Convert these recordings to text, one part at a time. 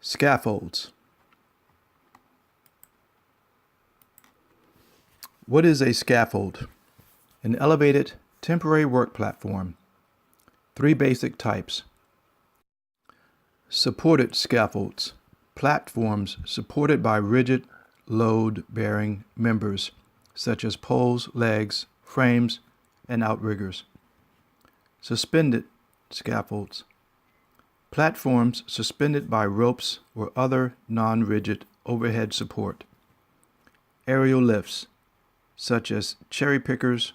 Scaffolds. What is a scaffold? An elevated, temporary work platform. Three basic types. Supported scaffolds. Platforms supported by rigid, load-bearing members, such as poles, legs, frames, and outriggers. Suspended scaffolds. Platforms suspended by ropes or other non-rigid overhead support. Aerial lifts, such as cherry pickers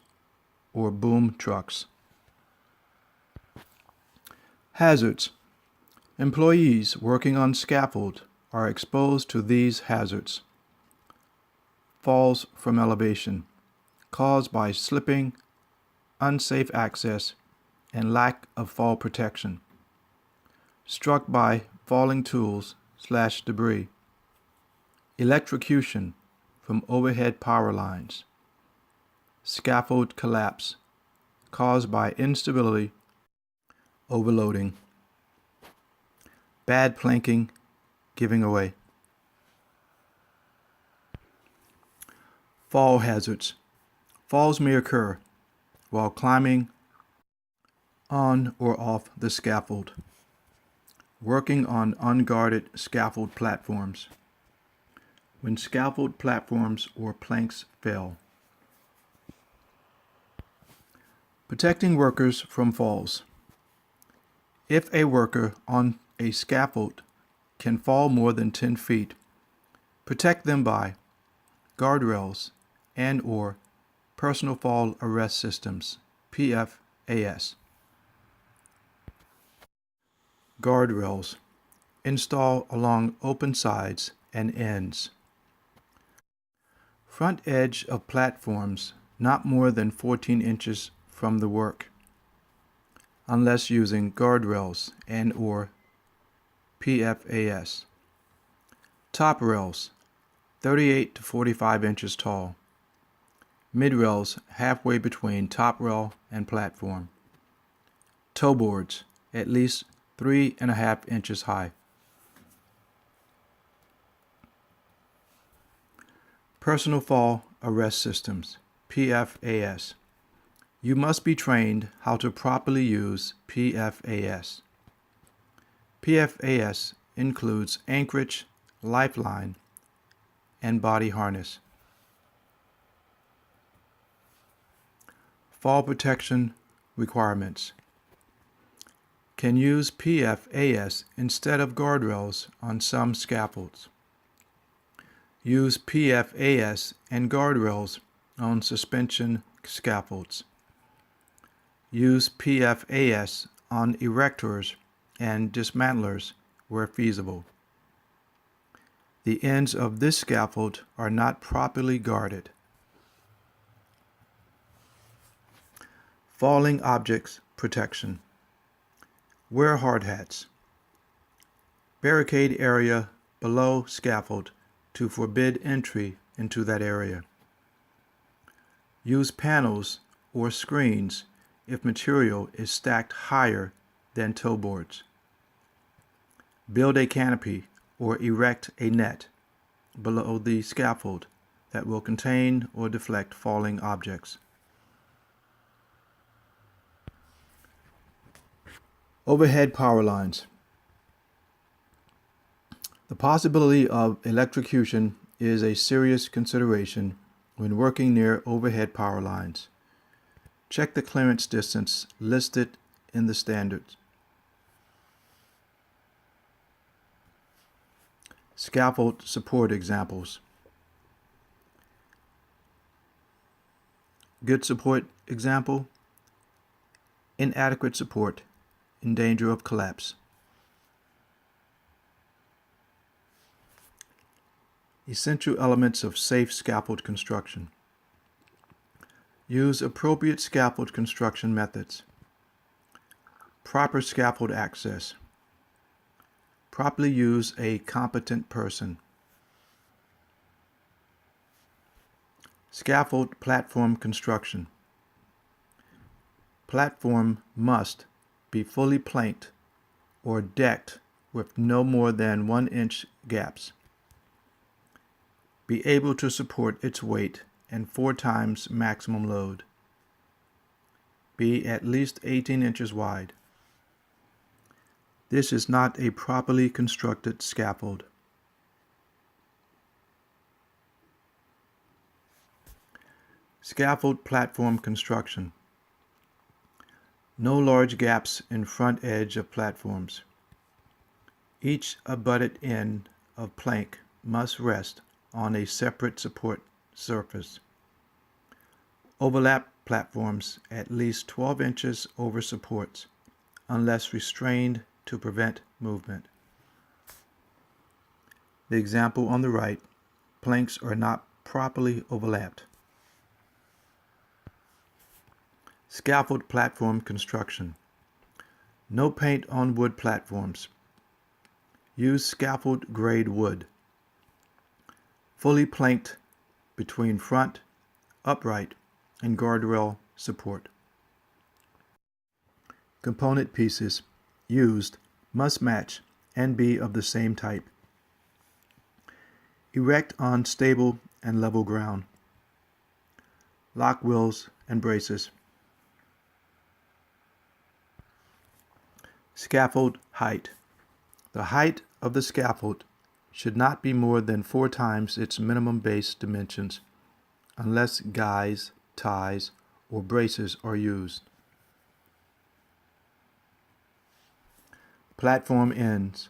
or boom trucks. Hazards. Employees working on scaffold are exposed to these hazards. Falls from elevation, caused by slipping, unsafe access, and lack of fall protection. Struck by falling tools/debris. Electrocution from overhead power lines. Scaffold collapse, caused by instability, overloading. Bad planking, giving away. Fall hazards. Falls may occur while climbing on or off the scaffold. Working on unguarded scaffold platforms. When scaffold platforms or planks fail. Protecting workers from falls. If a worker on a scaffold can fall more than 10 feet, protect them by guardrails and/or personal fall arrest systems, PFAS. Guardrails. Install along open sides and ends. Front edge of platforms not more than 14 inches from the work, unless using guardrails and/or PFAS. Top rails, 38 to 45 inches tall. Mid rails halfway between top rail and platform. Toe boards, at least 3.5 inches high. Personal fall arrest systems, PFAS. You must be trained how to properly use PFAS. PFAS includes anchorage, lifeline, and body harness. Fall protection requirements. Can use PFAS instead of guardrails on some scaffolds. Use PFAS and guardrails on suspension scaffolds. Use PFAS on erectors and dismantlers where feasible. The ends of this scaffold are not properly guarded. Falling objects protection. Wear hard hats. Barricade area below scaffold to forbid entry into that area. Use panels or screens if material is stacked higher than toe boards. Build a canopy or erect a net below the scaffold that will contain or deflect falling objects. Overhead power lines. The possibility of electrocution is a serious consideration when working near overhead power lines. Check the clearance distance listed in the standards. Scaffold support examples. Good support example. Inadequate support in danger of collapse. Essential elements of safe scaffold construction. Use appropriate scaffold construction methods. Proper scaffold access. Properly use a competent person. Scaffold platform construction. Platform must be fully planked or decked with no more than 1-inch gaps. Be able to support its weight and 4 times maximum load. Be at least 18 inches wide. This is not a properly constructed scaffold. Scaffold platform construction. No large gaps in front edge of platforms. Each abutted end of plank must rest on a separate support surface. Overlap platforms at least 12 inches over supports, unless restrained to prevent movement. The example on the right, planks are not properly overlapped. Scaffold platform construction. No paint on wood platforms. Use scaffold grade wood. Fully planked between front, upright, and guardrail support. Component pieces used must match and be of the same type. Erect on stable and level ground. Lock wheels and braces. Scaffold height. The height of the scaffold should not be more than 4 times its minimum base dimensions, unless guys, ties, or braces are used. Platform ends.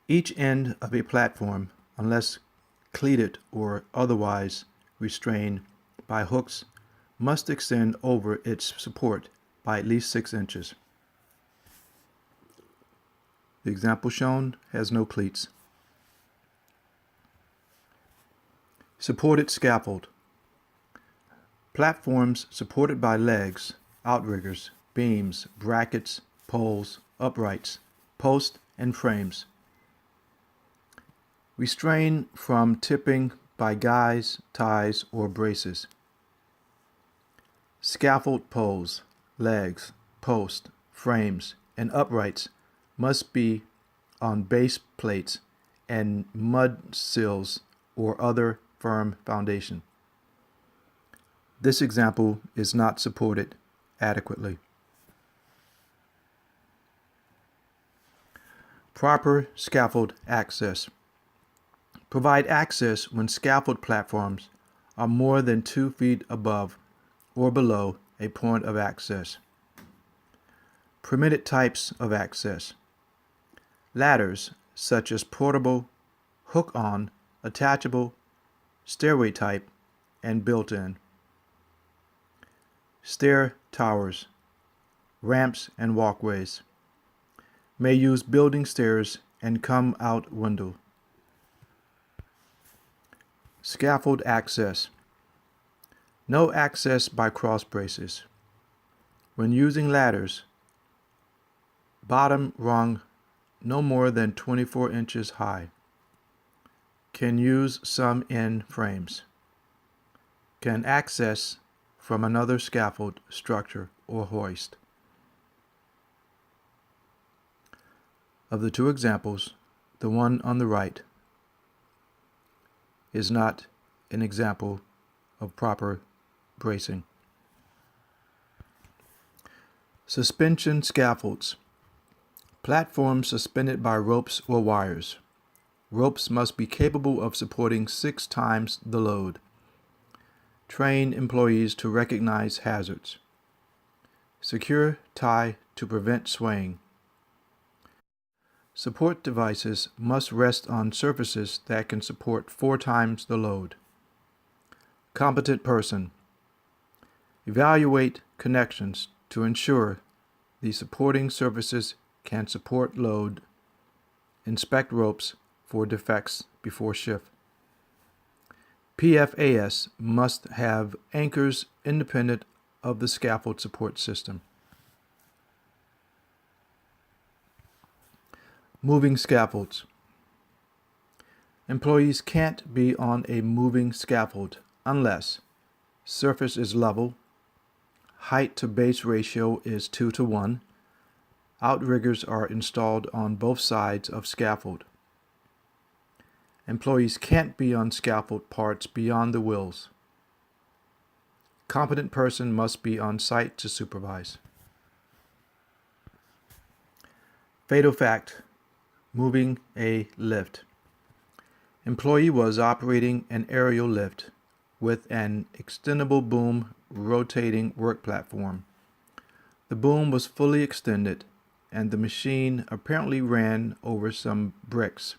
Each end of a platform, unless cleated or otherwise restrained by hooks, must extend over its support by at least 6 inches. The example shown has no cleats. Supported scaffold. Platforms supported by legs, outriggers, beams, brackets, poles, uprights, posts, and frames. Restrain from tipping by guys, ties, or braces. Scaffold poles, legs, posts, frames, and uprights must be on base plates and mud sills or other firm foundation. This example is not supported adequately. Proper scaffold access. Provide access when scaffold platforms are more than 2 feet above or below a point of access. Permitted types of access. Ladders, such as portable, hook-on, attachable, stairway type, and built-in. Stair towers, ramps, and walkways. May use building stairs and come out window. Scaffold access. No access by cross braces. When using ladders, bottom rung no more than 24 inches high. Can use some end frames. Can access from another scaffold structure or hoist. Of the 2 examples, the one on the right is not an example of proper bracing. Suspension scaffolds. Platforms suspended by ropes or wires. Ropes must be capable of supporting 6 times the load. Train employees to recognize hazards. Secure tie to prevent swaying. Support devices must rest on surfaces that can support 4 times the load. Competent person. Evaluate connections to ensure the supporting surfaces can support load. Inspect ropes for defects before shift. PFAS must have anchors independent of the scaffold support system. Moving scaffolds. Employees can't be on a moving scaffold unless surface is level, height to base ratio is 2 to 1, Outriggers are installed on both sides of scaffold. Employees can't be on scaffold parts beyond the wheels. Competent person must be on site to supervise. Fatal fact: moving a lift. Employee was operating an aerial lift with an extendable boom rotating work platform. The boom was fully extended, and the machine apparently ran over some bricks,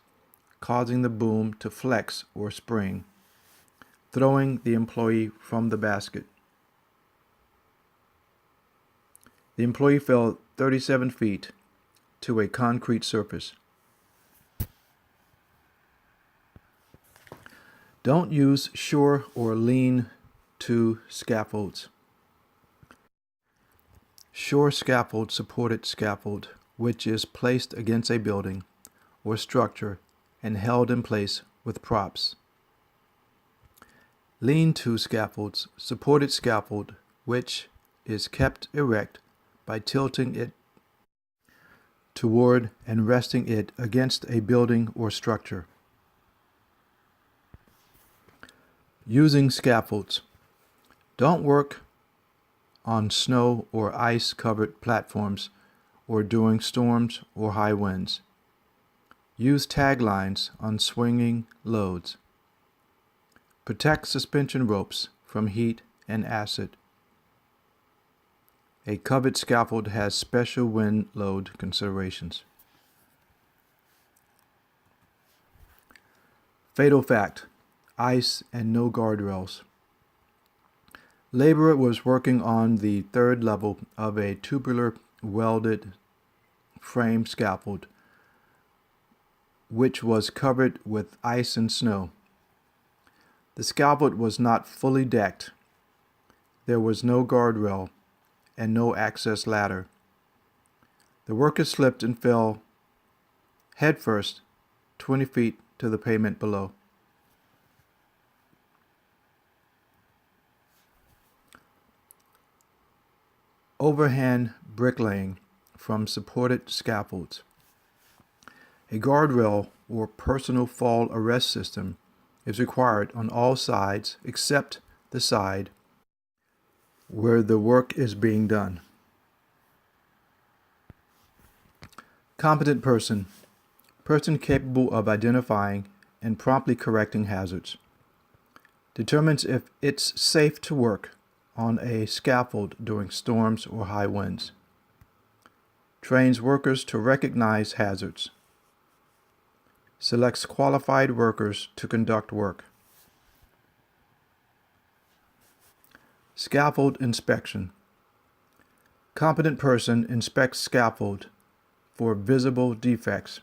causing the boom to flex or spring, throwing the employee from the basket. The employee fell 37 feet to a concrete surface. Don't use shore or lean-to scaffolds. Shore scaffold supported scaffold, which is placed against a building or structure and held in place with props. Lean-to scaffolds supported scaffold, which is kept erect by tilting it toward and resting it against a building or structure. Using scaffolds. Don't work on snow or ice-covered platforms or during storms or high winds. Use tag lines on swinging loads. Protect suspension ropes from heat and acid. A covered scaffold has special wind load considerations. Fatal fact: ice and no guardrails. Laborer was working on the third level of a tubular welded frame scaffold, which was covered with ice and snow. The scaffold was not fully decked. There was no guardrail and no access ladder. The worker slipped and fell headfirst 20 feet to the pavement below. Overhand bricklaying from supported scaffolds. A guardrail or personal fall arrest system is required on all sides except the side where the work is being done. Competent person. Person capable of identifying and promptly correcting hazards. Determines if it's safe to work on a scaffold during storms or high winds. Trains workers to recognize hazards. Selects qualified workers to conduct work. Scaffold inspection. Competent person inspects scaffold for visible defects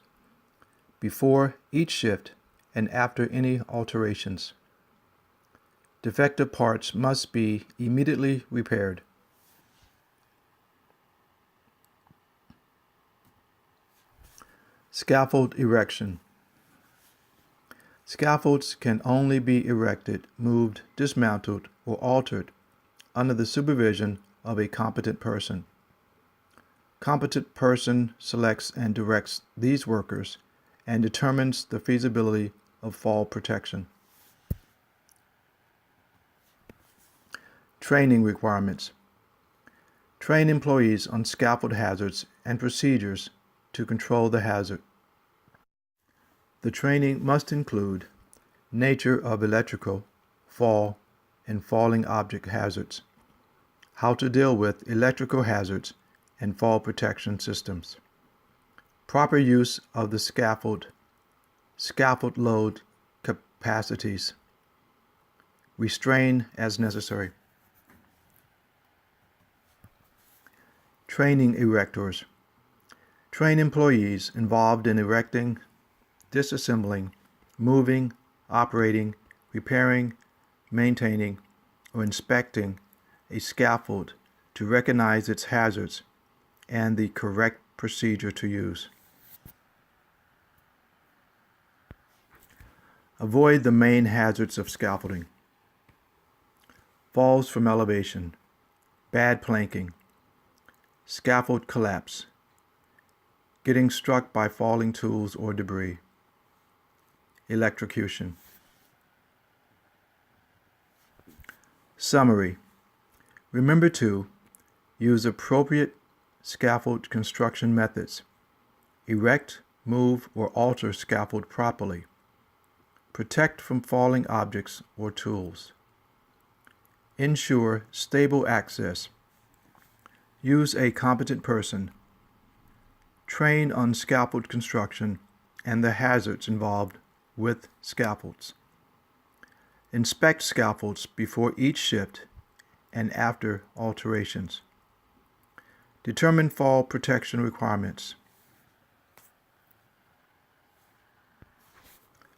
before each shift and after any alterations. Defective parts must be immediately repaired. Scaffold erection. Scaffolds can only be erected, moved, dismantled, or altered under the supervision of a competent person. Competent person selects and directs these workers and determines the feasibility of fall protection. Training requirements. Train employees on scaffold hazards and procedures to control the hazard. The training must include nature of electrical, fall, and falling object hazards, how to deal with electrical hazards and fall protection systems, proper use of the scaffold load capacities, restrain as necessary. Training erectors. Train employees involved in erecting, disassembling, moving, operating, repairing, maintaining, or inspecting a scaffold to recognize its hazards and the correct procedure to use. Avoid the main hazards of scaffolding: falls from elevation, bad planking, scaffold collapse, getting struck by falling tools or debris, electrocution. Summary. Remember to use appropriate scaffold construction methods. Erect, move, or alter scaffold properly. Protect from falling objects or tools. Ensure stable access. Use a competent person. Train on scaffold construction and the hazards involved with scaffolds. Inspect scaffolds before each shift and after alterations. Determine fall protection requirements.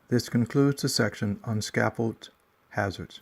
This concludes the section on scaffold hazards.